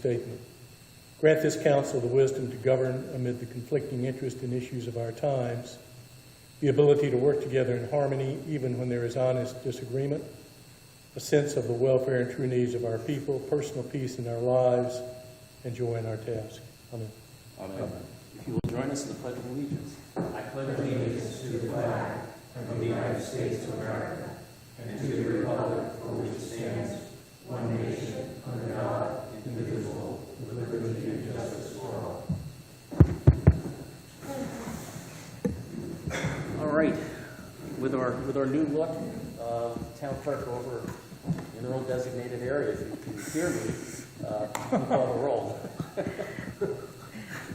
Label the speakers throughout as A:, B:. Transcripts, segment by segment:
A: statement. Grant this council the wisdom to govern amid the conflicting interests and issues of our times, the ability to work together in harmony even when there is honest disagreement, a sense of the welfare and true needs of our people, personal peace in our lives, and joy in our task. Amen.
B: Amen. If you will join us in the Pledge of Allegiance.
C: I pledge allegiance to the flag of the United States of America and to the republic for which it stands, one nation, under God, indivisible, with liberty and justice for all.
B: All right. With our new look, town clerk over in her own designated area, if you can hear me, you call the roll.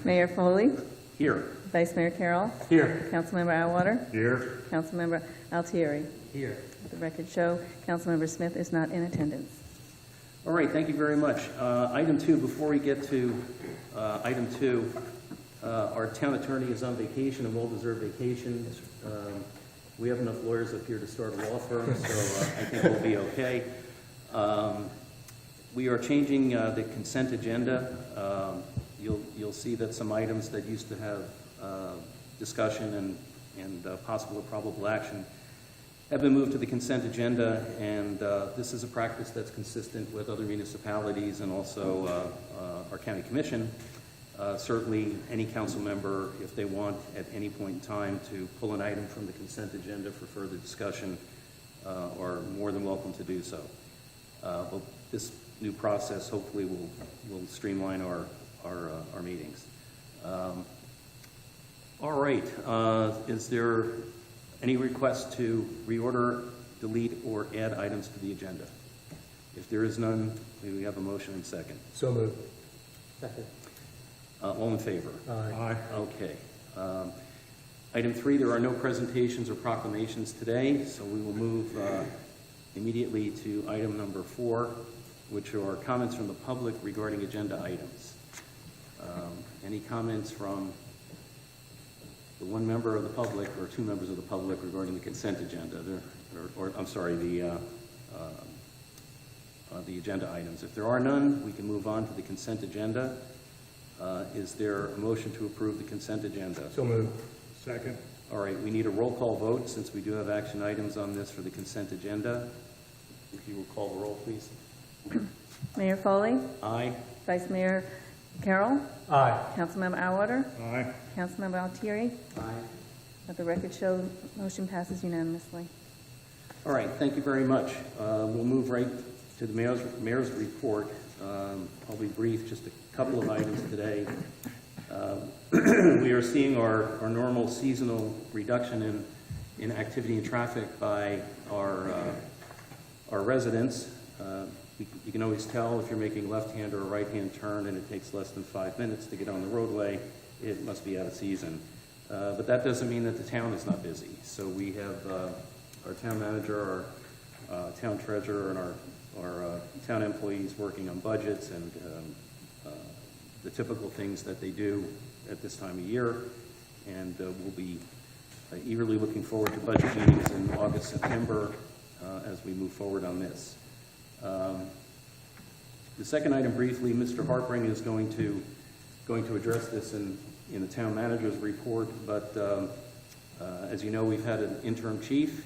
D: Mayor Foley,
B: Here.
D: Vice Mayor Carroll,
B: Here.
D: Councilmember Atwater,
B: Here.
D: Councilmember Altieri.
B: Here.
D: Let the record show Councilmember Smith is not in attendance.
B: All right, thank you very much. Item 2, before we get to item 2, our town attorney is on vacation, a well-deserved vacation. We have enough lawyers up here to start a law firm, so I think we'll be okay. We are changing the consent agenda. You'll see that some items that used to have discussion and possible or probable action have been moved to the consent agenda, and this is a practice that's consistent with other municipalities and also our county commission. Certainly, any council member, if they want at any point in time to pull an item from the consent agenda for further discussion, are more than welcome to do so. But this new process hopefully will streamline our meetings. All right. Is there any request to reorder, delete, or add items to the agenda? If there is none, may we have a motion and second?
A: So moved.
C: Second.
B: All in favor?
A: Aye.
B: Okay. Item 3, there are no presentations or proclamations today, so we will move immediately to item number 4, which are comments from the public regarding agenda items. Any comments from the one member of the public or two members of the public regarding the consent agenda, the agenda items? If there are none, we can move on to the consent agenda. Is there a motion to approve the consent agenda?
A: So moved. Second.
B: All right, we need a roll call vote since we do have action items on this for the consent agenda. If you will call the roll, please.
D: Mayor Foley,
B: Aye.
D: Vice Mayor Carroll,
A: Aye.
D: Councilmember Atwater,
A: Aye.
D: Councilmember Altieri.
B: Aye.
D: Let the record show motion passes unanimously.
B: All right, thank you very much. We'll move right to the mayor's report. I'll be brief, just a couple of items today. We are seeing our normal seasonal reduction in activity and traffic by our residents. You can always tell if you're making a left-hand or a right-hand turn and it takes less than 5 minutes to get on the roadway, it must be out of season. But that doesn't mean that the town is not busy. So we have our town manager, our town treasurer, and our town employees working on budgets and the typical things that they do at this time of year. And we'll be eagerly looking forward to budget meetings in August, September as we move forward on this. The second item, briefly, Mr. Harpring is going to address this in the town manager's report, but as you know, we've had an interim chief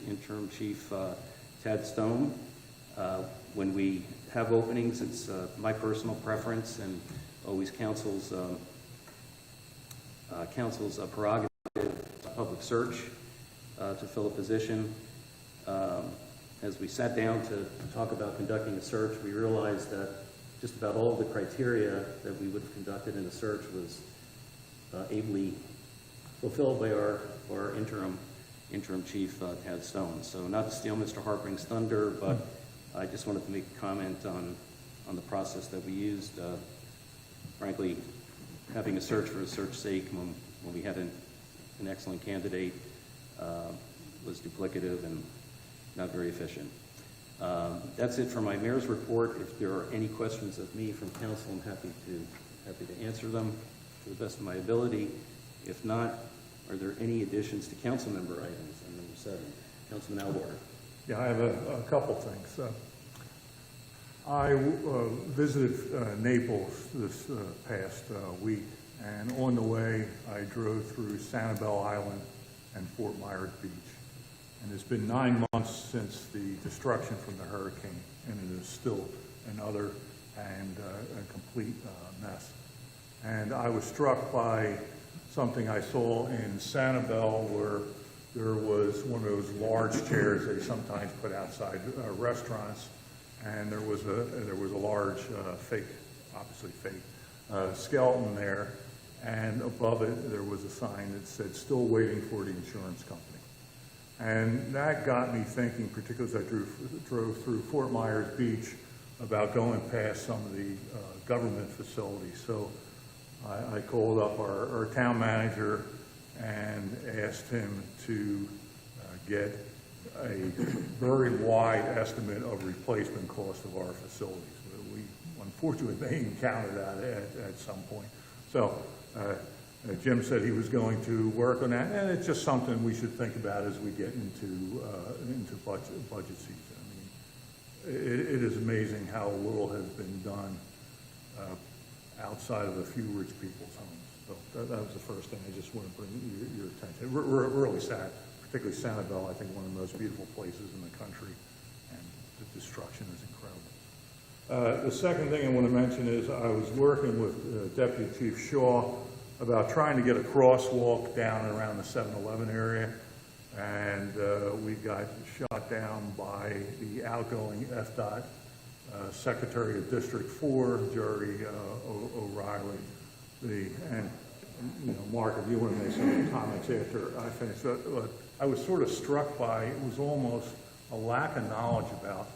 B: Tad Stone. When we have openings, it's my personal preference and always council's prerogative, public search to fill a position. As we sat down to talk about conducting a search, we realized that just about all of the criteria that we would have conducted in a search was ably fulfilled by our interim chief, Tad Stone. So not to steal Mr. Harpring's thunder, but I just wanted to make a comment on the process that we used. Frankly, having a search for a search's sake when we had an excellent candidate was duplicative and not very efficient. That's it for my mayor's report. If there are any questions of me from council, I'm happy to answer them to the best of my ability. If not, are there any additions to council member items on number 7? Councilman Alwater.
E: Yeah, I have a couple things. I visited Naples this past week, and on the way I drove through Sanibel Island and Fort Myers Beach. And it's been 9 months since the destruction from the hurricane, and it is still another and a complete mess. And I was struck by something I saw in Sanibel, where there was one of those large chairs they sometimes put outside restaurants, and there was a large fake, obviously fake, skeleton there, and above it there was a sign that said, "Still waiting for the insurance company." And that got me thinking, particularly as I drove through Fort Myers Beach, about going past some of the government facilities. So I called up our town manager and asked him to get a very wide estimate of replacement cost of our facilities. We unfortunately may encounter that at some point. So Jim said he was going to work on that, and it's just something we should think about as we get into budget season. I mean, it is amazing how little has been done outside of a few rich people's homes. So that was the first thing I just want to bring your attention. We're really sad, particularly Sanibel, I think one of the most beautiful places in the country, and the destruction is incredible. The second thing I want to mention is I was working with Deputy Chief Shaw about trying to get a crosswalk down around the 7-Eleven area, and we got shot down by the outgoing FDOT Secretary of District 4, Jerry O'Reilly. And you know, Mark, if you want to make some comments after I finish, I was sort of struck by, it was almost a lack of knowledge about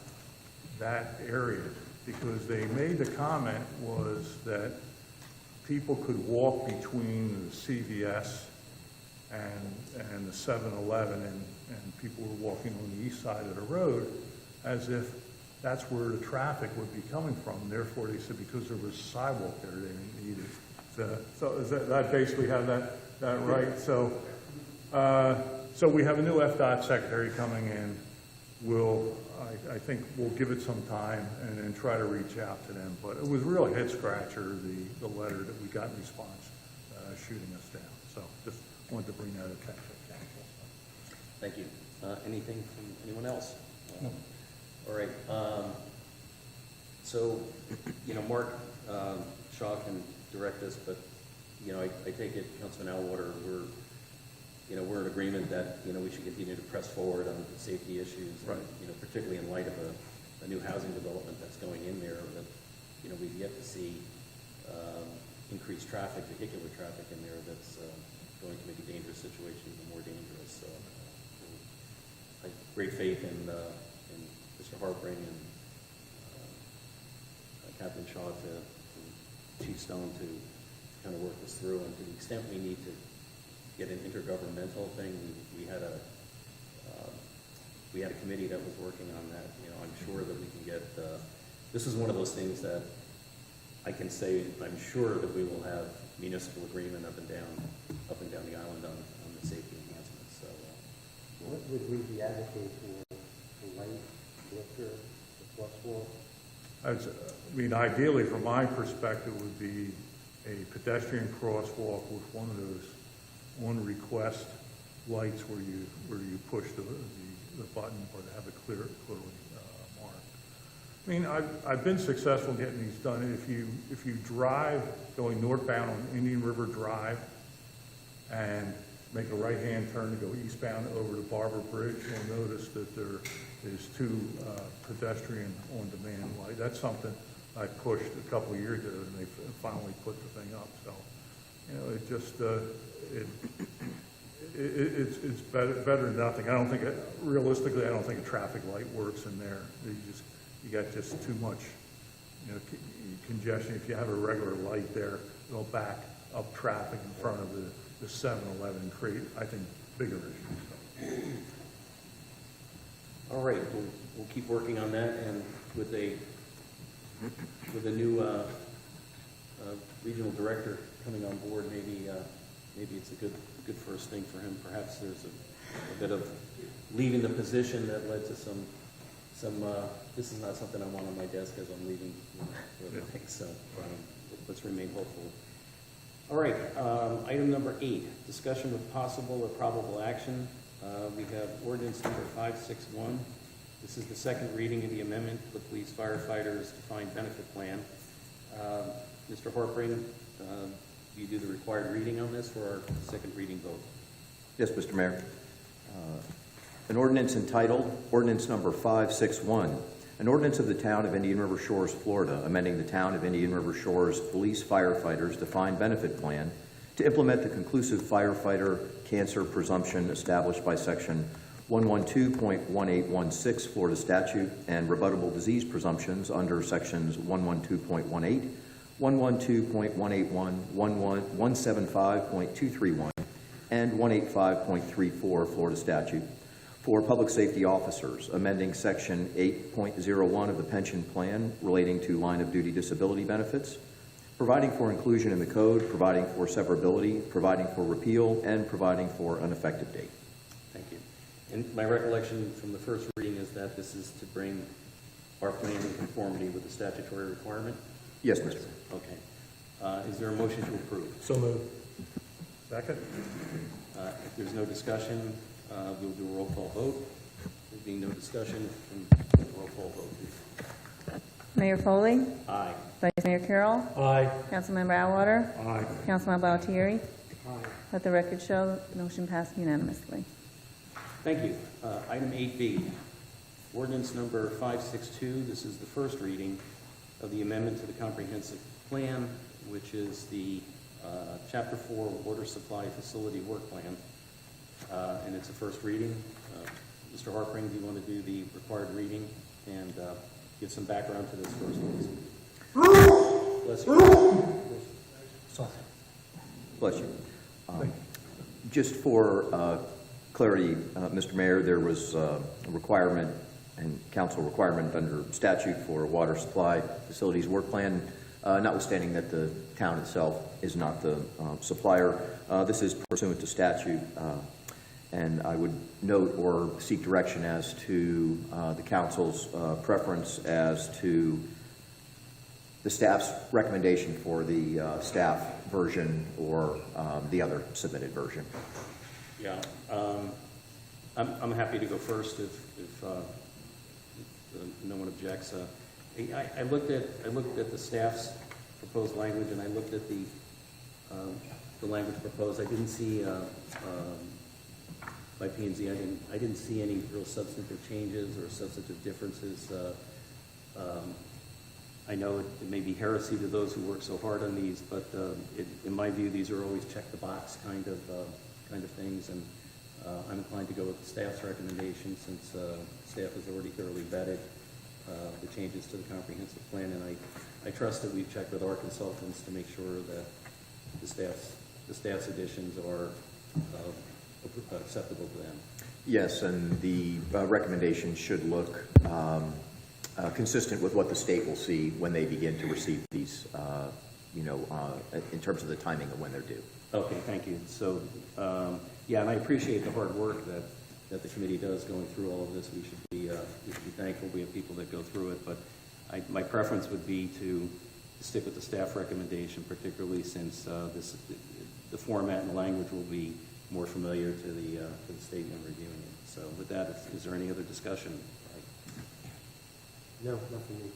E: that area, because they made the comment was that people could walk between the CVS and the 7-Eleven, and people were walking on the east side of the road as if that's where the traffic would be coming from. And therefore, they said because there was a sidewalk there, they didn't need it. So is that basically have that right? So we have a new FDOT secretary coming in. I think we'll give it some time and then try to reach out to them. But it was really a head scratcher, the letter that we got in response shooting us down. So just wanted to bring that attention.
B: Thank you. Anything from anyone else?
A: No.
B: All right. So, you know, Mark Shaw can direct this, but, you know, I take it, Councilman Elwater, we're in agreement that, you know, we should continue to press forward on safety issues,
E: Right.
B: and, you know, particularly in light of a new housing development that's going in there that, you know, we've yet to see increased traffic, vehicular traffic in there that's going to make a dangerous situation even more dangerous. So I have great faith in Mr. Harpring and Captain Shaw to Chief Stone to kind of work this through, and to the extent we need to get an intergovernmental thing, we had a committee that was working on that. You know, I'm sure that we can get. This is one of those things that I can say I'm sure that we will have municipal agreement up and down the island on the safety enhancements. So,
C: What would we be advocating for? The light, lifter, the crosswalk?
E: I mean, ideally, from my perspective, would be a pedestrian crosswalk with one of those on-request lights where you push the button or to have it clearly marked. I mean, I've been successful getting these done. If you drive going northbound on Indian River Drive and make a right-hand turn to go eastbound over the Barber Bridge, you'll notice that there is two pedestrian on-demand lights. That's something I pushed a couple of years ago, and they finally put the thing up. So, you know, it just it's better than nothing. I don't think realistically, I don't think a traffic light works in there. You got just too much, you know, congestion. If you have a regular light there, it'll back up traffic in front of the 7-Eleven and create, I think, bigger issues.
B: all right, we'll keep working on that, and with a new regional director coming on board, maybe it's a good first thing for him. Perhaps there's a bit of leaving the position that led to some this is not something I want on my desk as I'm leaving, for the night, so let's remain hopeful. All right, item number 8, discussion with possible or probable action. We have ordinance number 561. This is the second reading of the amendment to the police firefighters defined benefit plan. Mr. Harpring, you do the required reading on this for our second reading vote.
F: Yes, Mr. Mayor. An ordinance entitled Ordinance Number 561, an ordinance of the Town of Indian River Shores, Florida, amending the Town of Indian River Shores Police Firefighters Defined Benefit Plan to implement the conclusive firefighter cancer presumption established by Section 112.1816 Florida statute and rebuttable disease presumptions under Sections 112.18, 112.181, 175.231, and 185.34 Florida statute for public safety officers, amending Section 8.01 of the pension plan relating to line of duty disability benefits, providing for inclusion in the code, providing for severability, providing for repeal, and providing for an effective date.
B: Thank you. And my recollection from the first reading is that this is to bring our plan in conformity with the statutory requirement?
F: Yes, Mr. Mayor.
B: Okay. Is there a motion to approve?
A: So moved.
E: Second?
B: If there's no discussion, we'll do a roll call vote. There being no discussion, roll call vote, please.
D: Mayor Foley,
B: Aye.
D: Vice Mayor Carroll,
A: Aye.
D: Councilmember Atwater,
E: Aye.
D: Councilmember Valtieri. Let the record show, motion passed unanimously.
B: Thank you. Item 8B, ordinance number 562. This is the first reading of the amendment to the comprehensive plan, which is the Chapter 4 Water Supply Facility Work Plan, and it's a first reading. Mr. Harpring, do you want to do the required reading and give some background to this first, please? Bless you.
F: Bless you. Just for clarity, Mr. Mayor, there was a requirement and council requirement under statute for a water supply facilities work plan, notwithstanding that the town itself is not the supplier. This is pursuant to statute, and I would note or seek direction as to the council's preference as to the staff's recommendation for the staff version or the other submitted version.
B: Yeah, I'm happy to go first if no one objects. I looked at the staff's proposed language, and I looked at the language proposed. I didn't see by P&Z. I didn't see any real substantive changes or substantive differences. I know it may be heresy to those who work so hard on these, but in my view, these are always check the box kind of things, and I'm inclined to go with the staff's recommendation since staff has already thoroughly vetted the changes to the comprehensive plan, and I trust that we've checked with our consultants to make sure that the staff's additions are acceptable to them.
F: Yes, and the recommendation should look consistent with what the state will see when they begin to receive these, in terms of the timing of when they're due.
B: Okay, thank you. So, yeah, and I appreciate the hard work that the committee does going through all of this. We should be thankful we have people that go through it, but my preference would be to stick with the staff recommendation, particularly since the format and the language will be more familiar to the statement reviewing it. So with that, is there any other discussion?
C: No, nothing.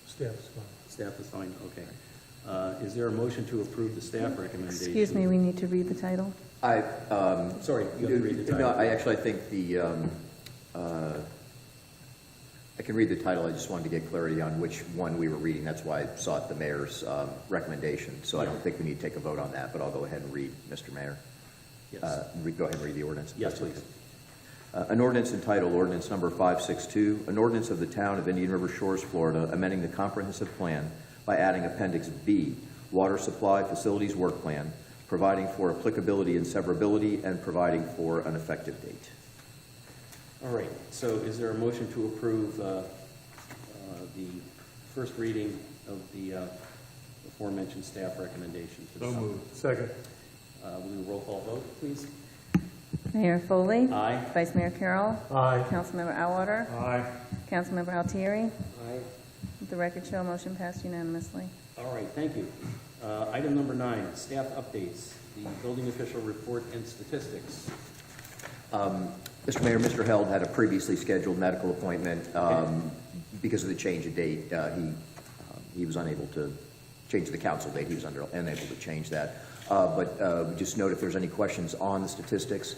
A: Staff is fine.
B: Staff is fine, okay. Is there a motion to approve the staff recommendation?
D: Excuse me, we need to read the title.
B: Sorry, you have to read the title.
F: No, I think I can read the title. I just wanted to get clarity on which one we were reading. That's why I sought the mayor's recommendation. So I don't think we need to take a vote on that, but I'll go ahead and read, Mr. Mayor.
B: Yes.
F: Go ahead and read the ordinance.
B: Yes, please.
F: An ordinance entitled Ordinance Number 562, an ordinance of the Town of Indian River Shores, Florida, amending the comprehensive plan by adding Appendix B, Water Supply Facilities Work Plan, providing for applicability and severability, and providing for an effective date.
B: All right, so is there a motion to approve the first reading of the aforementioned staff recommendation?
E: So moved.
A: Second.
B: Will you roll call vote, please?
D: Mayor Foley,
B: Aye.
D: Vice Mayor Carroll,
A: Aye.
D: Councilmember Atwater,
E: Aye.
D: Councilmember Altieri?
B: Aye.
D: Let the record show motion passed unanimously.
B: All right, thank you. Item number 9, staff updates, the building official report and statistics.
F: Mr. Mayor, Mr. Held had a previously scheduled medical appointment. Because of the change of date, he was unable to change the council date. He was unable to change that. But just note if there's any questions on the statistics,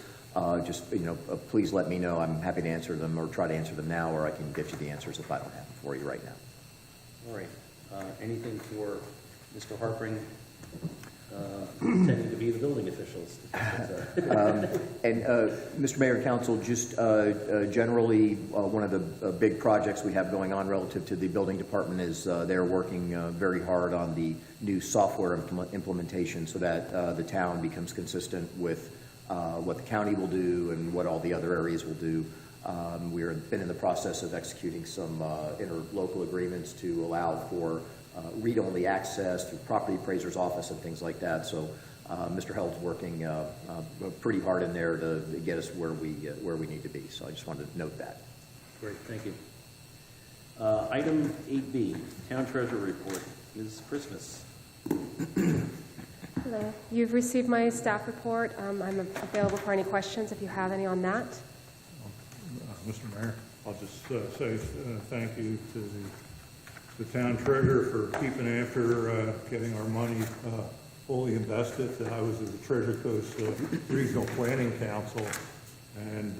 F: please let me know. I'm happy to answer them or try to answer them now, or I can get you the answers if I don't have them for you right now.
B: All right. Anything for Mr. Harpring, intending to be the building officials?
F: And Mr. Mayor and Council, just generally, one of the big projects we have going on relative to the building department is they're working very hard on the new software implementation so that the town becomes consistent with what the county will do and what all the other areas will do. We've been in the process of executing some interlocal agreements to allow for read-only access through property appraiser's office and things like that. So Mr. Held's working pretty hard in there to get us where we need to be. So I just wanted to note that.
B: Great, thank you. Item 8B, Town Treasurer Report. Ms. Christmas.
G: Hello. You've received my staff report. I'm available for any questions if you have any on that.
E: Mr. Mayor, I'll just say thank you to the town treasurer for keeping after getting our money fully invested. I was at the Treasure Coast Regional Planning Council, and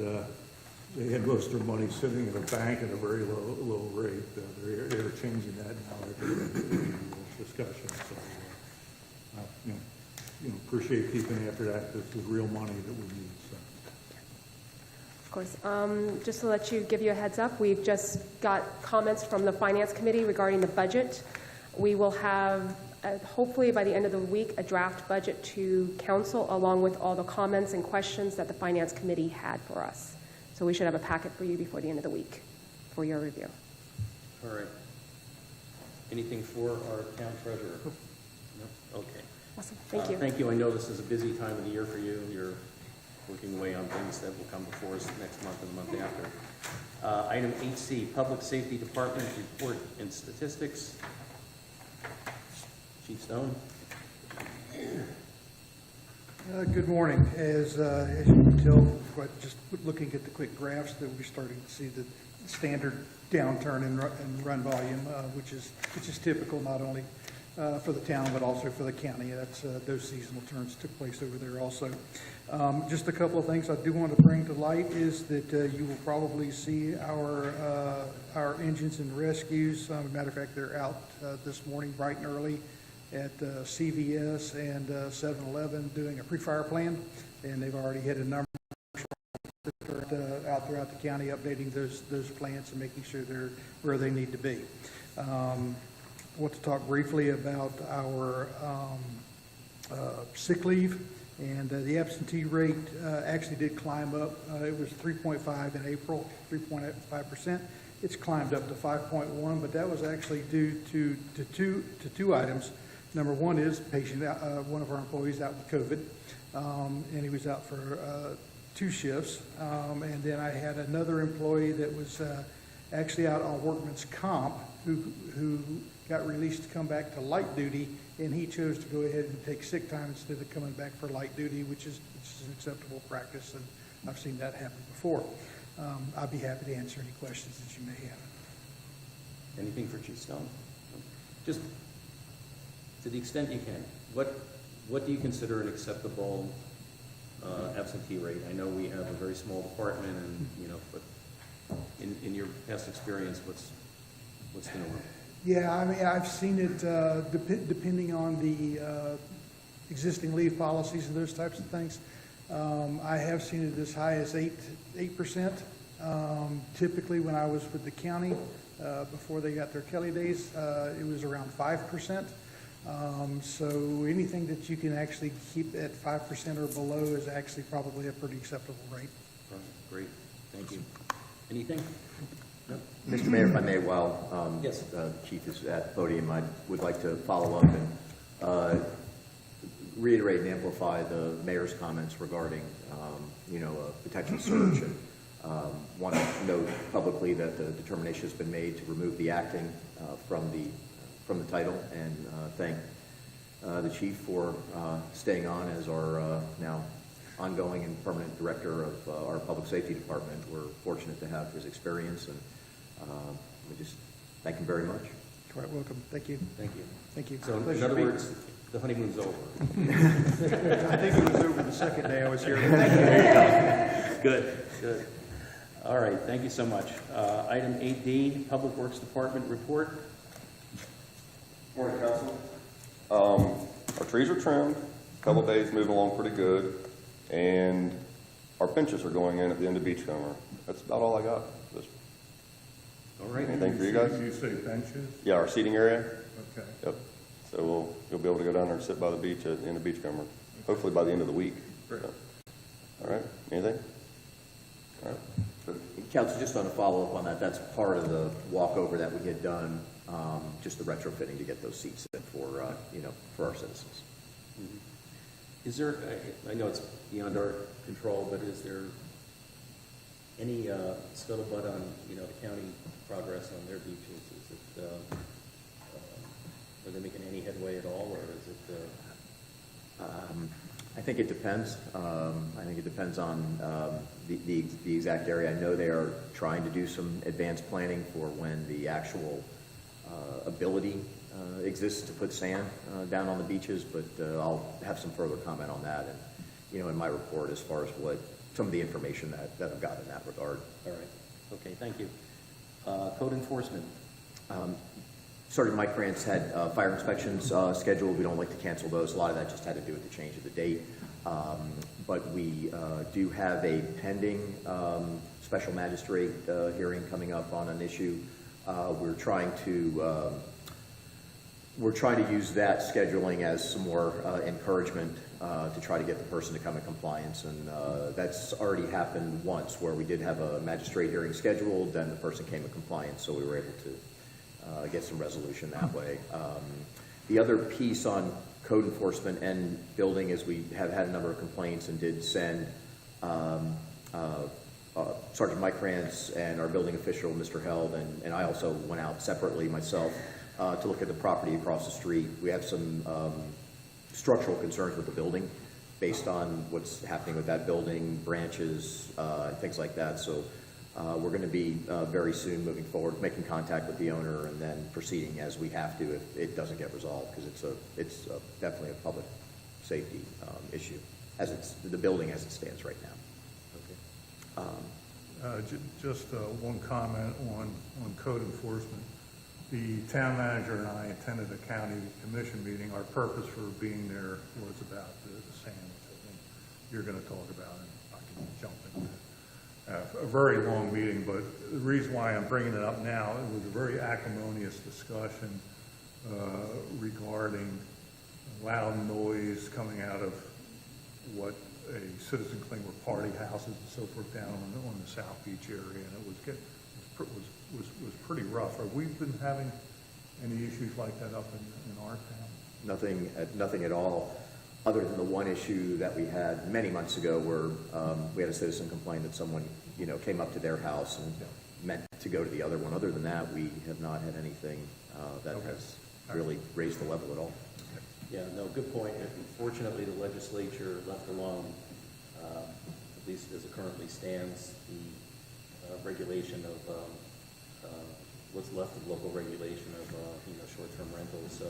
E: they had most of their money sitting in a bank at a very low rate. They're changing that now every discussion. So, appreciate keeping after that. This is real money that we need. So.
G: Of course. Just to give you a heads up, we've just got comments from the Finance Committee regarding the budget. We will have, hopefully by the end of the week, a draft budget to council along with all the comments and questions that the Finance Committee had for us. So we should have a packet for you before the end of the week for your review.
B: All right. Anything for our town treasurer? No? Okay.
G: Awesome. Thank you.
B: Thank you. I know this is a busy time of the year for you. You're working away on things that will come before us next month and the month after. Item 8C, Public Safety Department Report and Statistics. Chief Stone.
H: Good morning. As you can tell, just looking at the quick graphs, that we're starting to see the standard downturn in run volume, which is typical not only for the town but also for the county. That's those seasonal turns took place over there also. Just a couple of things I do want to bring to light is that you will probably see our engines and rescues. As a matter of fact, they're out this morning bright and early at CVS and 7-Eleven doing a pre-fire plan, and they've already hit a number out throughout the county updating those plants and making sure they're where they need to be. I want to talk briefly about our sick leave, and the absentee rate actually did climb up. It was 3.5 in April, 3.5%. It's climbed up to 5.1, but that was actually due to two items. Number one is one of our employees out with COVID, and he was out for 2 shifts. And then I had another employee that was actually out on workman's comp who got released to come back to light duty, and he chose to go ahead and take sick time instead of coming back for light duty, which is an acceptable practice, and I've seen that happen before. I'd be happy to answer any questions that you may have.
B: Anything for Chief Stone? Just to the extent you can, what do you consider an acceptable absentee rate? I know we have a very small department, and but in your past experience, what's the norm?
H: Yeah, I mean, I've seen it depending on the existing leave policies and those types of things. I have seen it as high as 8%. Typically, when I was with the county before they got their Kelly days, it was around 5%. So anything that you can actually keep at 5% or below is actually probably a pretty acceptable rate.
B: Right. Great, thank you. Anything? No?
F: Mr. Mayor, if I may, while
B: Yes.
F: Chief is at the podium, I would like to follow up and reiterate and amplify the mayor's comments regarding, a potential search. And Want to note publicly that the determination has been made to remove the acting from the title, and thank the chief for staying on as our now ongoing and permanent director of our public safety department. We're fortunate to have his experience, and we just thank him very much.
H: Quite welcome. Thank you.
B: Thank you.
H: Thank you.
B: So in other words, the honeymoon's over.
H: I think it was over the second day I was here.
B: Good, good. All right, thank you so much. Item 8D, Public Works Department report.
I: Morning, Council. Our trees are trimmed, a couple of days moving along pretty good, and our benches are going in at the end of Beachcomber. That's about all I got. Just
B: All right.
I: anything for you guys?
E: You say benches?
I: Yeah, our seating area.
E: Okay.
I: Yep. So you'll be able to go down there and sit by the beach at the end of Beachcomber, hopefully by the end of the week.
E: Great.
I: So, all right, anything? All right. Good.
F: Council, just on a follow-up on that, that's part of the walkover that we had done, just the retrofitting to get those seats in for, for our citizens.
B: Is there, I know it's beyond our control, but is there any scuttlebutt on, the county progress on their beaches? Is it, are they making any headway at all, or is it?
F: I think it depends. I think it depends on the exact area. I know they are trying to do some advanced planning for when the actual ability exists to put sand down on the beaches, but I'll have some further comment on that, and in my report as far as what some of the information that I've got in that regard.
B: All right. Okay, thank you. Code enforcement.
F: Sergeant Mike Krantz had fire inspections scheduled. We don't like to cancel those. A lot of that just had to do with the change of the date. But we do have a pending special magistrate hearing coming up on an issue. We're trying to use that scheduling as some more encouragement to try to get the person to come in compliance. And that's already happened once, where we did have a magistrate hearing scheduled, then the person came in compliance, so we were able to get some resolution that way. The other piece on code enforcement and building is we have had a number of complaints and did send Sergeant Mike Krantz and our building official, Mr. Held, and I also went out separately myself to look at the property across the street. We have some structural concerns with the building based on what's happening with that building, branches, and things like that. So we're going to be very soon moving forward, making contact with the owner, and then proceeding as we have to if it doesn't get resolved, because it's definitely a public safety issue as the building as it stands right now.
E: Just one comment on code enforcement. The town manager and I attended a county commission meeting. Our purpose for being there was about the sand, which I think you're going to talk about, and I can jump into a very long meeting, but the reason why I'm bringing it up now, it was a very acrimonious discussion regarding loud noise coming out of what a citizen claimed were party houses and so forth down on the South Beach area, and it was pretty rough. Have we been having any issues like that up in our town?
F: Nothing at all, other than the one issue that we had many months ago where we had a citizen complain that someone, came up to their house and meant to go to the other one. Other than that, we have not had anything that has really raised the level at all.
B: Yeah, no, good point. Unfortunately, the legislature left alone, at least as it currently stands, the regulation of what's left of local regulation of short-term rentals. So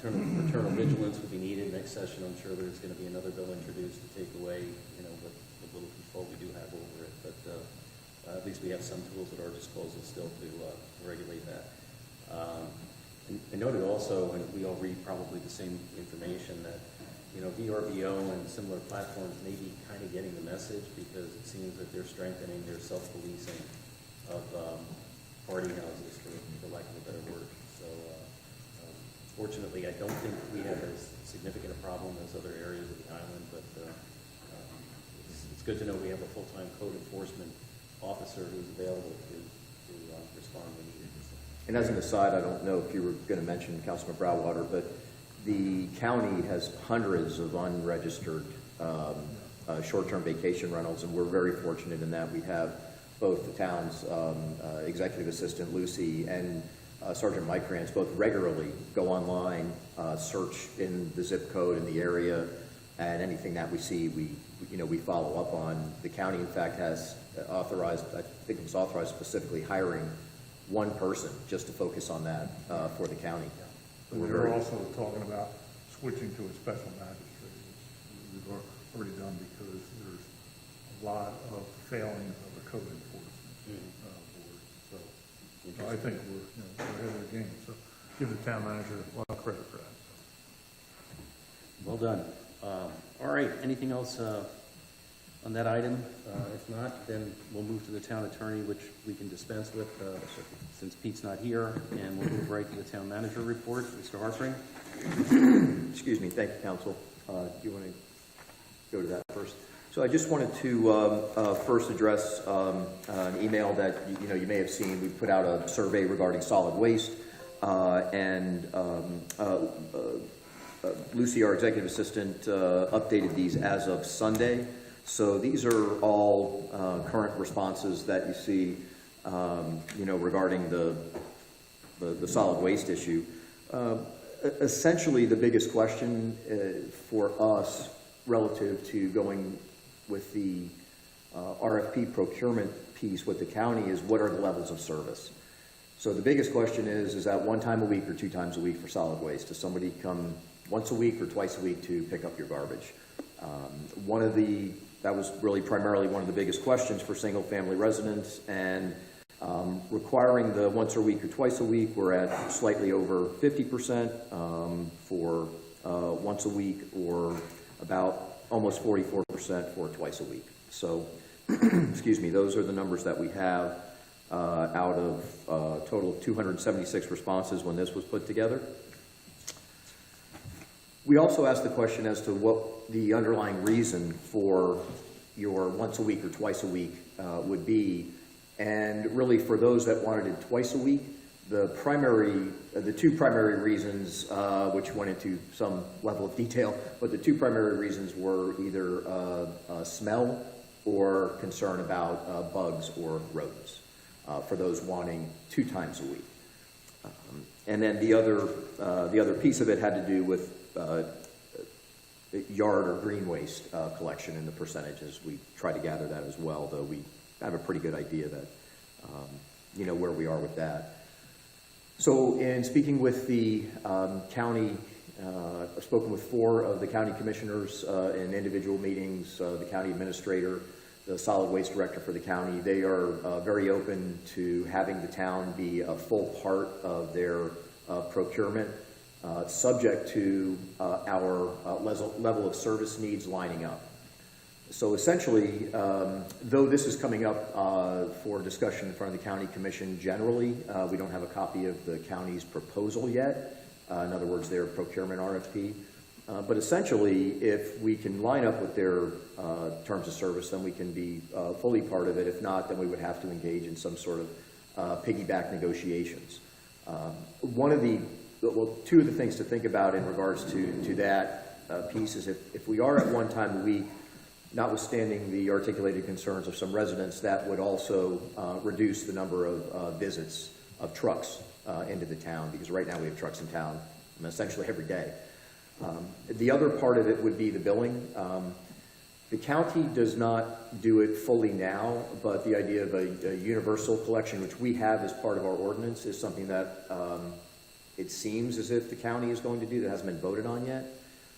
B: paternal vigilance would be needed next session. I'm sure there's going to be another bill introduced to take away what little control we do have over it. But at least we have some tools at our disposal still to regulate that. I noted also, and we all read probably the same information, that VRBO and similar platforms may be kind of getting the message, because it seems that they're strengthening their self-policing of party houses, for lack of a better word. So fortunately, I don't think we have as significant a problem as other areas of the island, but it's good to know we have a full-time code enforcement officer who's available to respond when needed.
F: And as an aside, I don't know if you were going to mention Councilman Brownwater, but the county has hundreds of unregistered short-term vacation rentals, and we're very fortunate in that we have both the town's executive assistant, Lucy, and Sergeant Mike Rance both regularly go online, search in the zip code in the area, and anything that we see, we follow up on. The county, in fact, has authorized, I think it was authorized specifically hiring one person just to focus on that for the county.
E: But we're also talking about switching to a special magistrate, which we've already done because there's a lot of failings of the code enforcement board. So I think we're ahead of the game. So give the town manager a lot of credit for that.
B: Well done. All right, anything else on that item? If not, then we'll move to the town attorney, which we can dispense with since Pete's not here, and we'll move right to the town manager report. Mr. Harpring?
F: Excuse me. Thank you, counsel. Do you want to go to that first? So I just wanted to first address an email that you may have seen. We put out a survey regarding solid waste, and Lucy, our executive assistant, updated these as of Sunday. So these are all current responses that you see, regarding the solid waste issue. Essentially, the biggest question for us relative to going with the RFP procurement piece with the county is what are the levels of service? So the biggest question is that 1 time a week or 2 times a week for solid waste? Does somebody come once a week or twice a week to pick up your garbage? That was really primarily one of the biggest questions for single-family residents, and requiring the once a week or twice a week, we're at slightly over 50% for once a week, or about almost 44% for twice a week. So, excuse me, those are the numbers that we have out of a total of 276 responses when this was put together. We also asked the question as to what the underlying reason for your once a week or twice a week would be. And really, for those that wanted it twice a week, the two primary reasons, which went into some level of detail, but the two primary reasons were either smell or concern about bugs or rodents, for those wanting 2 times a week. And then the other piece of it had to do with yard or green waste collection and the percentages. We try to gather that as well, though we have a pretty good idea that, where we are with that. So in speaking with the county, I've spoken with 4 of the county commissioners in individual meetings, the county administrator, the solid waste director for the county. They are very open to having the town be a full part of their procurement, subject to our level of service needs lining up. So essentially, though this is coming up for discussion in front of the county commission generally, we don't have a copy of the county's proposal yet. In other words, their procurement RFP. But essentially, if we can line up with their terms of service, then we can be fully part of it. If not, then we would have to engage in some sort of piggyback negotiations. Two of the things to think about in regards to that piece is if we are at 1 time a week, notwithstanding the articulated concerns of some residents, that would also reduce the number of visits of trucks into the town, because right now we have trucks in town essentially every day. The other part of it would be the billing. The county does not do it fully now, but the idea of a universal collection, which we have as part of our ordinance, is something that it seems as if the county is going to do. That hasn't been voted on yet.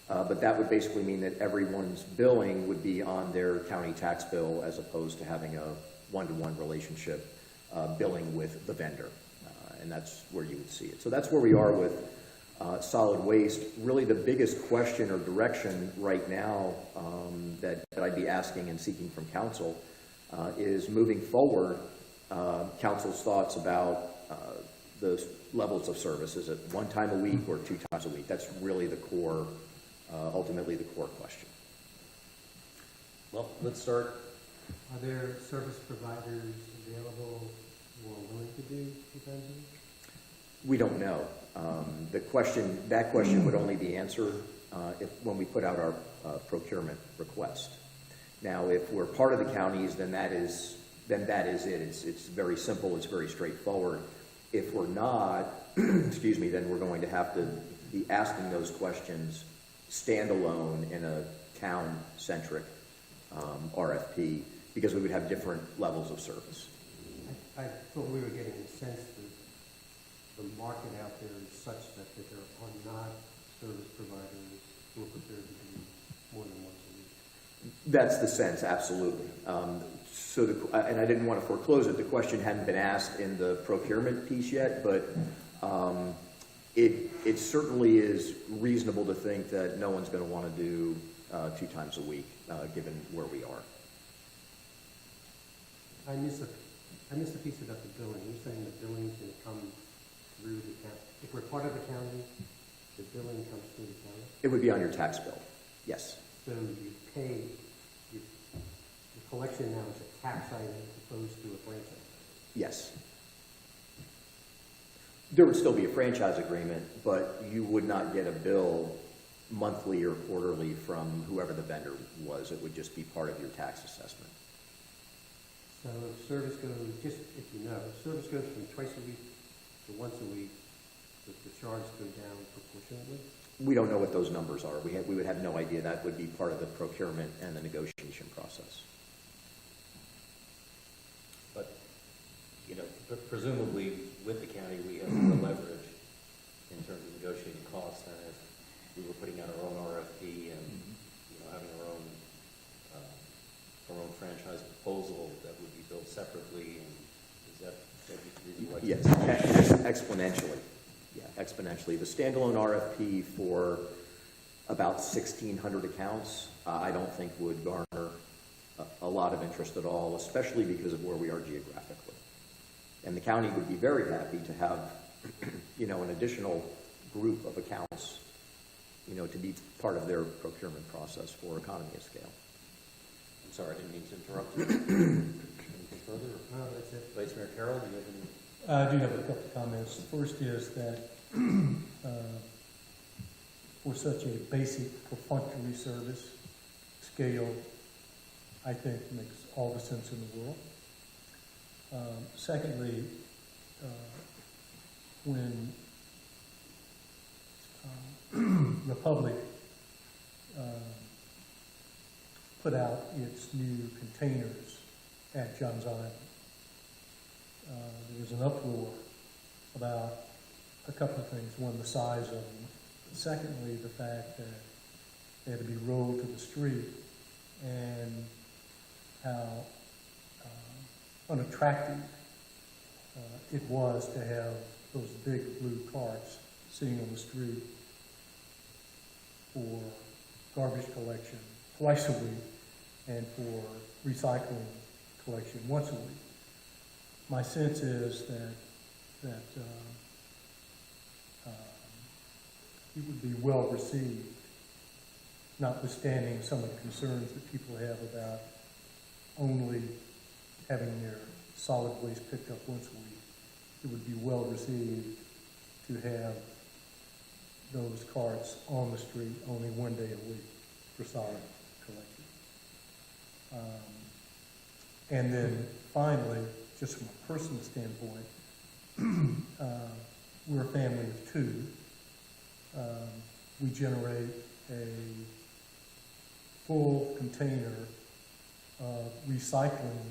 F: But that would basically mean that everyone's billing would be on their county tax bill, as opposed to having a one-to-one relationship billing with the vendor. And that's where you would see it. So that's where we are with solid waste. Really the biggest question or direction right now that I'd be asking and seeking from council is moving forward, council's thoughts about the levels of service. Is it 1 time a week or 2 times a week? That's really the core, ultimately the core question.
B: Well, let's start.
C: Are there service providers available who are willing to do 2 times a week?
F: We don't know. That question would only be answered when we put out our procurement request. Now, if we're part of the counties, then that is it. It's very simple, it's very straightforward. If we're not, excuse me, then we're going to have to be asking those questions standalone in a town-centric RFP, because we would have different levels of service.
C: I thought we were getting a sense that the market out there is such that there are not service providers who are prepared to do more than once a week.
F: That's the sense, absolutely. And I didn't want to foreclose it. The question hadn't been asked in the procurement piece yet, but it certainly is reasonable to think that no one's going to want to do 2 times a week, given where we are.
C: I missed the piece about the billing. You're saying the billing's going to come through the county. If we're part of the county, the billing comes through the county?
F: It would be on your tax bill, yes.
C: So you pay, the collection now is a tax item as opposed to a franchise?
F: Yes. There would still be a franchise agreement, but you would not get a bill monthly or quarterly from whoever the vendor was. It would just be part of your tax assessment.
C: So if service goes, just if you know, if service goes from twice a week to once a week, does the charge go down proportionately?
F: We don't know what those numbers are. We would have no idea. That would be part of the procurement and the negotiation process.
J: But, you know, presumably with the county, we have more leverage in terms of negotiating costs than if we were putting out our own RFP and, you know, having our own franchise proposal that would be built separately. And is that really like?
F: Yes, exponentially. Yeah, exponentially. The standalone RFP for about 1,600 accounts, I don't think would garner a lot of interest at all, especially because of where we are geographically. And the county would be very happy to have, you know, an additional group of accounts, you know, to be part of their procurement process for economy of scale.
J: I'm sorry, I didn't mean to interrupt you. Anything further?
C: No, that's it.
J: Vice Mayor Carroll, do you have any?
A: I do have a couple of comments. The first is that for such a basic perfunctory service, scale, I think makes all the sense in the world. Secondly, when Republic put out its new containers at Johns Island, there was an uproar about a couple of things. One, the size of them. Secondly, the fact that they had to be rolled to the street and how unattractive it was to have those big blue carts sitting on the street for garbage collection twice a week and for recycling collection once a week. My sense is that it would be well received, notwithstanding some of the concerns that people have about only having their solid waste picked up once a week. It would be well received to have those carts on the street only one day a week for solid collection. And then finally, just from a personal standpoint, we're a family of 2. We generate a full container of recycling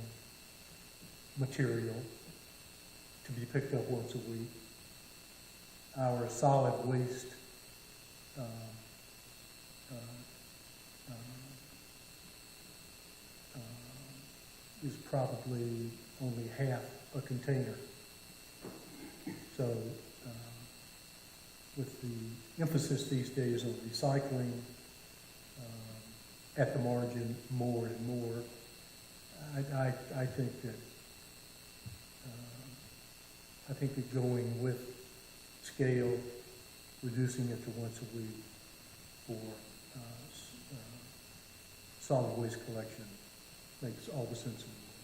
A: material to be picked up once a week. Our solid waste is probably only half a container. So with the emphasis these days on recycling, at the margin more and more, I think that going with scale, reducing it to once a week for solid waste collection makes all the sense in the world.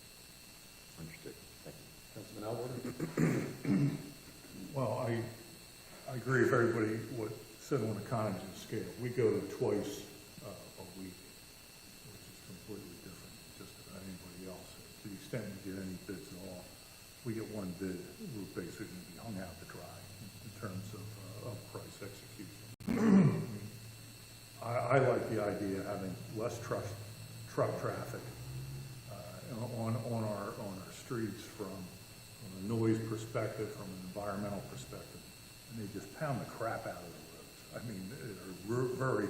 F: Understood. Thank you.
J: Councilman Alborn?
E: Well, I agree with everybody what said on economies of scale. We go to twice a week, which is completely different. to the extent you get any bids at all, we get one bid, we're basically going to be hung out to dry in terms of price execution. I like the idea of having less truck traffic on our streets from a noise perspective, from an environmental perspective, and they just pound the crap out of the roads. I mean, they're very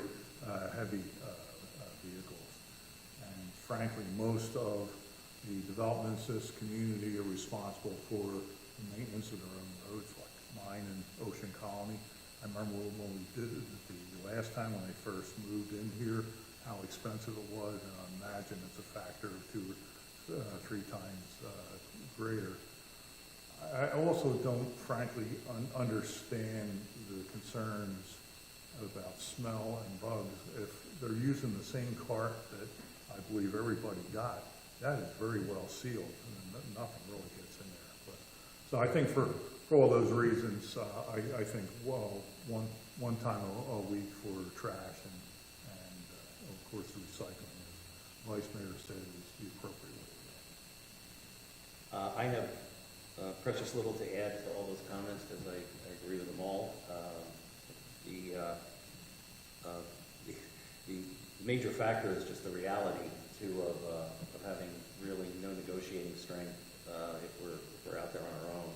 E: heavy vehicles, and frankly, most of the developments in this community are responsible for the maintenance of their own roads, like mine and Ocean Colony. I remember when we did it the last time when they first moved in here, how expensive it was, and I imagine it's a factor of 2 or 3 times greater. I also don't frankly understand the concerns about smell and bugs. If they're using the same cart that I believe everybody got, that is very well sealed, and nothing really gets in there. But, so I think for all those reasons, I think, well, one time a week for trash and of course the recycling, as Vice Mayor said, is the appropriate way to go.
J: I have precious little to add to all those comments because I agree with them all. The major factor is just the reality too of having really no negotiating strength if we're out there on our own.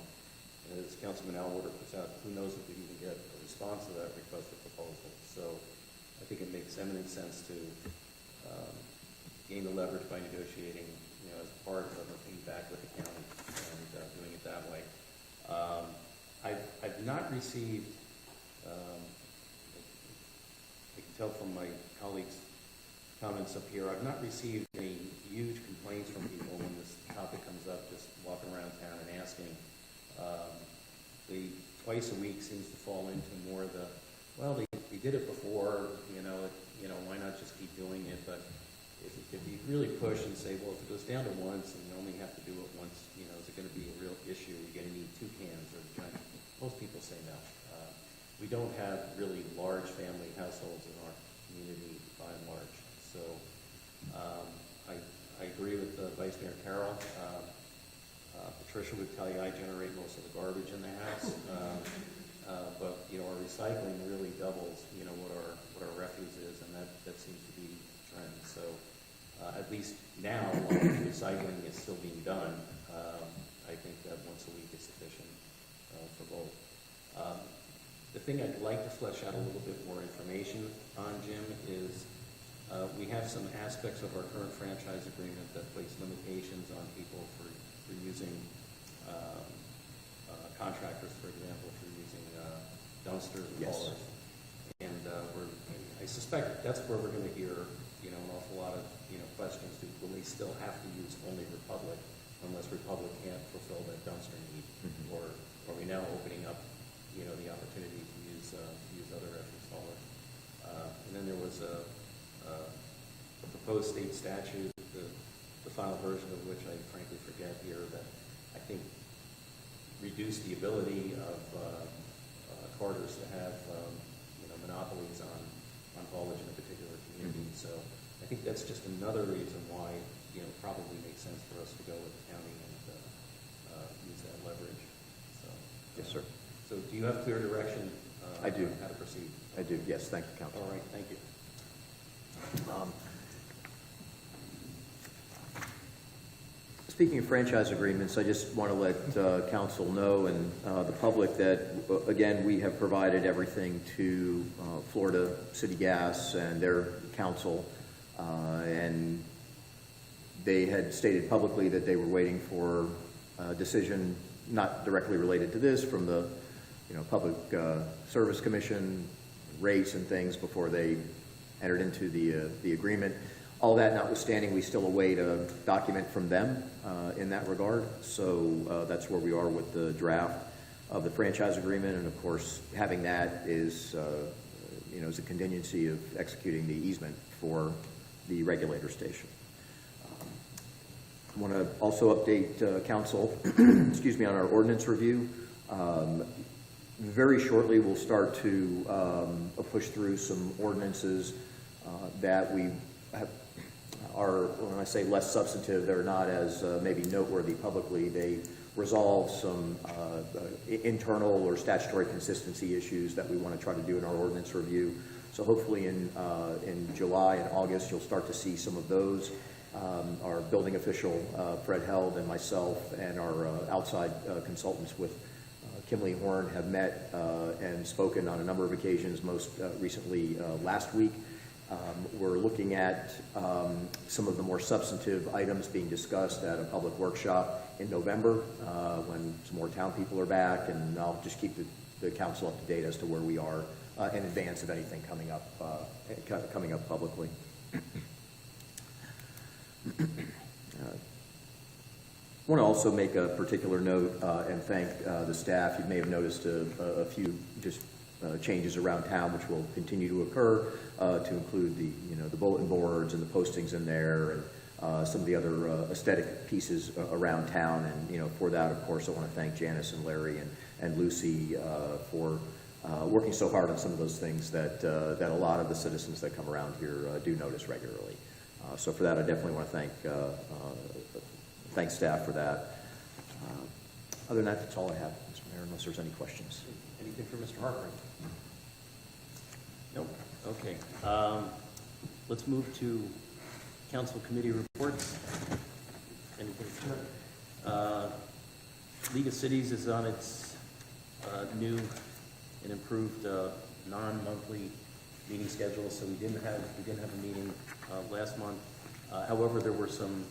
J: And as Councilman Alwater puts out, who knows if we even get a response to that request for proposal. So I think it makes eminent sense to gain the leverage by negotiating, as part of a feedback with the county and doing it that way. I've not received, I can tell from my colleagues' comments up here, I've not received any huge complaints from people when this topic comes up, just walking around town and asking. The twice a week seems to fall into more the, well, they did it before, why not just keep doing it? But if you really push and say, well, if it goes down to once and you only have to do it once, is it going to be a real issue? You're going to need 2 cans or most people say no. We don't have really large family households in our community by and large. So I agree with Vice Mayor Carroll. Patricia would tell you I generate most of the garbage in the house, but our recycling really doubles what our refuse is, and that seems to be the trend. So at least now, while recycling is still being done, I think that once a week is sufficient for both. The thing I'd like to flesh out a little bit more information on, Jim, is we have some aspects of our current franchise agreement that place limitations on people for using contractors, for example, for using dumpsters and haulers. And I suspect that's where we're going to hear, an awful lot of, questions. Will they still have to use only Republic unless Republic can't fulfill that dumpster need? Mm-hmm. Or are we now opening up, the opportunity to use other refuse haulers? And then there was a proposed state statute, the final version of which I frankly forget here, that I think reduced the ability of carters to have monopolies on haulage in a particular community. Mm-hmm. So I think that's just another reason why it probably makes sense for us to go with the county and use that leverage. So
F: yes, sir.
J: So do you have clear direction?
F: I do.
J: On how to proceed?
F: I do. Yes. Thank you, Council.
J: All right. Thank you.
F: Speaking of franchise agreements, I just want to let council know and the public that, again, we have provided everything to Florida City Gas and their council, and they had stated publicly that they were waiting for a decision not directly related to this from the Public Service Commission, rates and things before they entered into the agreement. All that notwithstanding, we still await a document from them in that regard. So that's where we are with the draft of the franchise agreement. And of course, having that is, is a contingency of executing the easement for the regulator station. I want to also update council, excuse me, on our ordinance review. Very shortly, we'll start to push through some ordinances that we have are, when I say less substantive, they're not as maybe noteworthy publicly. They resolve some internal or statutory consistency issues that we want to try to do in our ordinance review. So hopefully in July and August, you'll start to see some of those. Our building official, Fred Held, and myself, and our outside consultants with Kimley Horn have met and spoken on a number of occasions, most recently last week. We're looking at some of the more substantive items being discussed at a public workshop in November when some more town people are back, and I'll just keep the council up to date as to where we are in advance of anything coming up publicly. I want to also make a particular note and thank the staff. You may have noticed a few just changes around town, which will continue to occur, to include the bulletin boards and the postings in there, and some of the other aesthetic pieces around town. And for that, of course, I want to thank Janice and Larry and Lucy for working so hard on some of those things that a lot of the citizens that come around here do notice regularly. So for that, I definitely want to thank staff for that. Other than that, that's all I have, Mr. Mayor, unless there's any questions.
J: Anything for Mr. Harper? Nope. Okay. Let's move to council committee reports. Anything? League of Cities is on its new and improved non-monthly meeting schedule, so we didn't have a meeting last month. However, there were some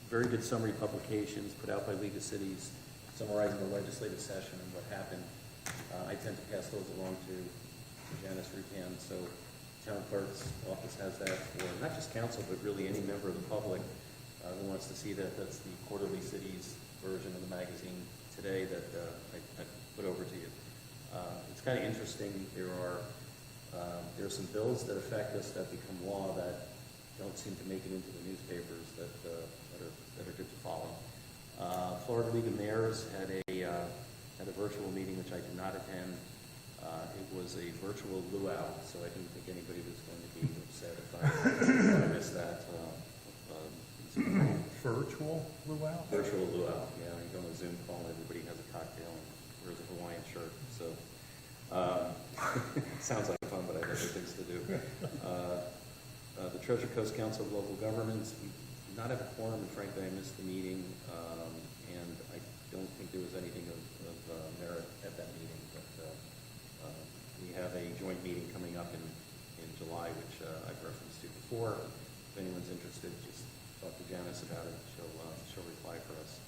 J: very good summary publications put out by League of Cities summarizing the legislative session and what happened. I tend to pass those along to Janice Rutan, so town clerk's office has that for not just council, but really any member of the public who wants to see that. That's the quarterly cities version of the magazine today that I put over to you. It's kind of interesting. There are some bills that affect us that become law that don't seem to make it into the newspapers that are good to follow. Florida League of Mayors had a virtual meeting which I did not attend. It was a virtual luau, so I didn't think anybody was going to be upset if I missed that.
E: Virtual luau?
J: Virtual luau, yeah. You go on a Zoom call and everybody has a cocktail and wears a Hawaiian shirt. So sounds like fun, but I have other things to do. The Treasure Coast Council of Local Governments, we did not have a quorum, and frankly, I missed the meeting, and I don't think there was anything of merit at that meeting, but we have a joint meeting coming up in July, which I've referenced to before. If anyone's interested, just talk to Janice about it. She'll reply for us.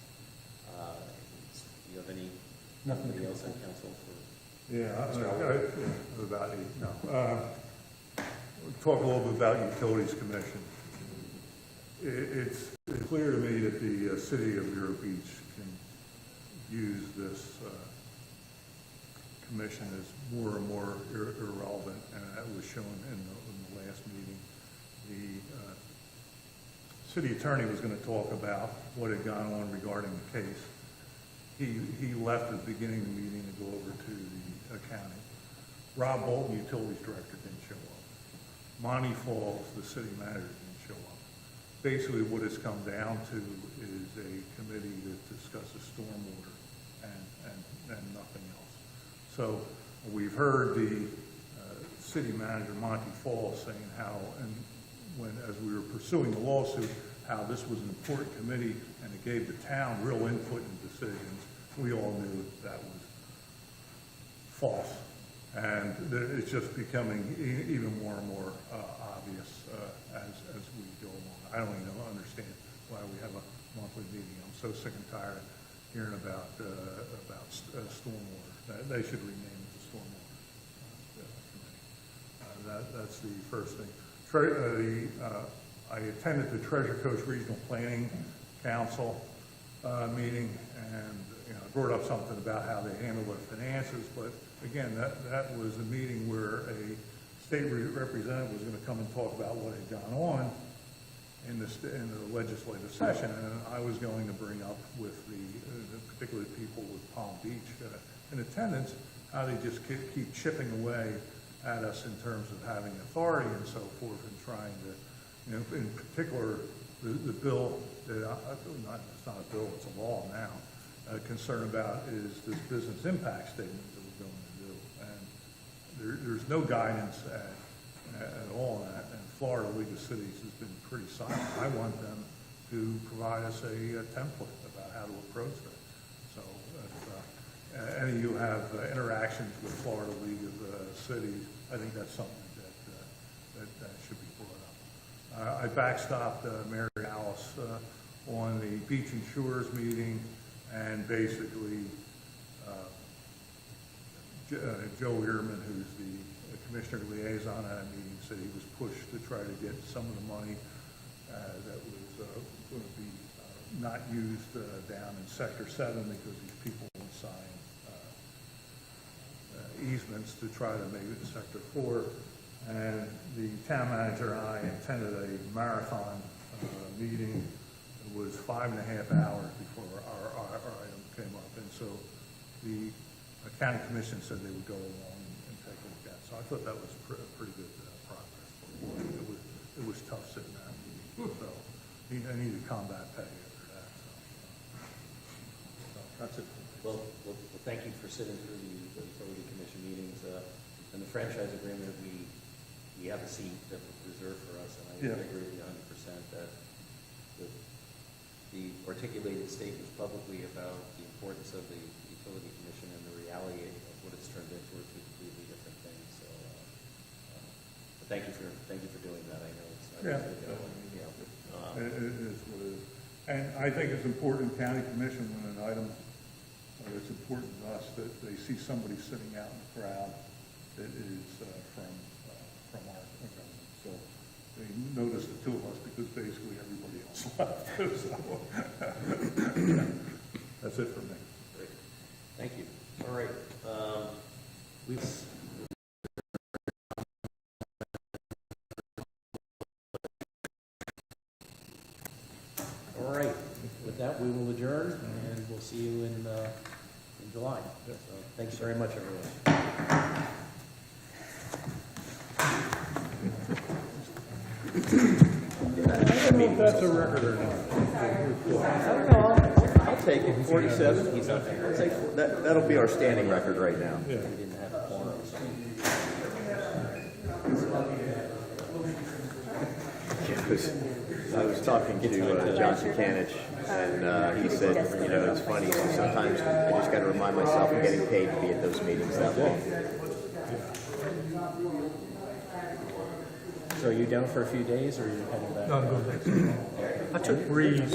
J: Do you have anybody else on council for?
E: Yeah, talk a little bit about Utilities Commission. It's clear to me that the city of Vero Beach can use this commission as more and more irrelevant, and that was shown in the last meeting. The city attorney was going to talk about what had gone on regarding the case. He left at the beginning of the meeting to go over to the accounting. Rob Bolton, utilities director, didn't show up. Monty Falls, the city manager, didn't show up. Basically, what it's come down to is a committee that discusses stormwater and nothing else. So we've heard the city manager, Monty Falls, saying how, as we were pursuing the lawsuit, how this was an important committee and it gave the town real input in decisions. We all knew that was false. And it's just becoming even more and more obvious as we go along. I don't even understand why we have a monthly meeting. I'm so sick and tired of hearing about stormwater. They should rename it the stormwater committee. That's the first thing. I attended the Treasure Coast Regional Planning Council meeting, and I brought up something about how they handle their finances, but again, that was a meeting where a state representative was going to come and talk about what had gone on in the legislative session, and I was going to bring up with the particularly people with Palm Beach in attendance, how they just keep chipping away at us in terms of having authority and so forth, and trying to You know, in particular, the bill that, it's not a bill, it's a law now, concerned about is this business impact statement that we're going to do. And there's no guidance at all on that, and Florida League of Cities has been pretty silent. I want them to provide us a template about how to approach that. So if any of you have interactions with Florida League of Cities, I think that's something that should be brought up. I backstopped Mary Alice on the Beach and Shores meeting, and basically Joe Ehrman, who's the commissioner liaison at that meeting, said he was pushed to try to get some of the money that was going to be not used down in Sector 7 because these people would sign easements to try to make it in Sector 4. And the town manager and I attended a marathon meeting. It was 5.5 hours before our item came up. And so the county commission said they would go along and take a look at it. So I thought that was pretty good progress. It was tough sitting at that meeting. So I needed combat pay after that. So that's it.
J: Well, thank you for sitting through the utility commission meetings. And the franchise agreement, we have a seat that was reserved for us, and I agree with you 100% that the articulated statements publicly about the importance of the utility commission and the reality of what it's turned into are two completely different things. So, but thank you for doing that. I know it's not easy to go.
E: It is what it is. And I think it's important, county commission, when an item, it's important to us that they see somebody sitting out in the crowd that is from our government. So they notice the two of us because basically everybody else left. So that's it for me.
J: Great. Thank you. All right. All right. With that, we will adjourn, and we'll see you in July. So thanks very much, everyone.
E: I don't know if that's a record or not.
F: I'll take it, 47.
J: He's not there.
F: I'll take that'll be our standing record right now.
J: We didn't have a quorum.
F: I was talking to John Sukanich, and he said, you know, it's funny, so sometimes I just got to remind myself I'm getting paid to be at those meetings that long.
J: So are you down for a few days, or are you heading back?
A: No, I'm going back. I took Breeze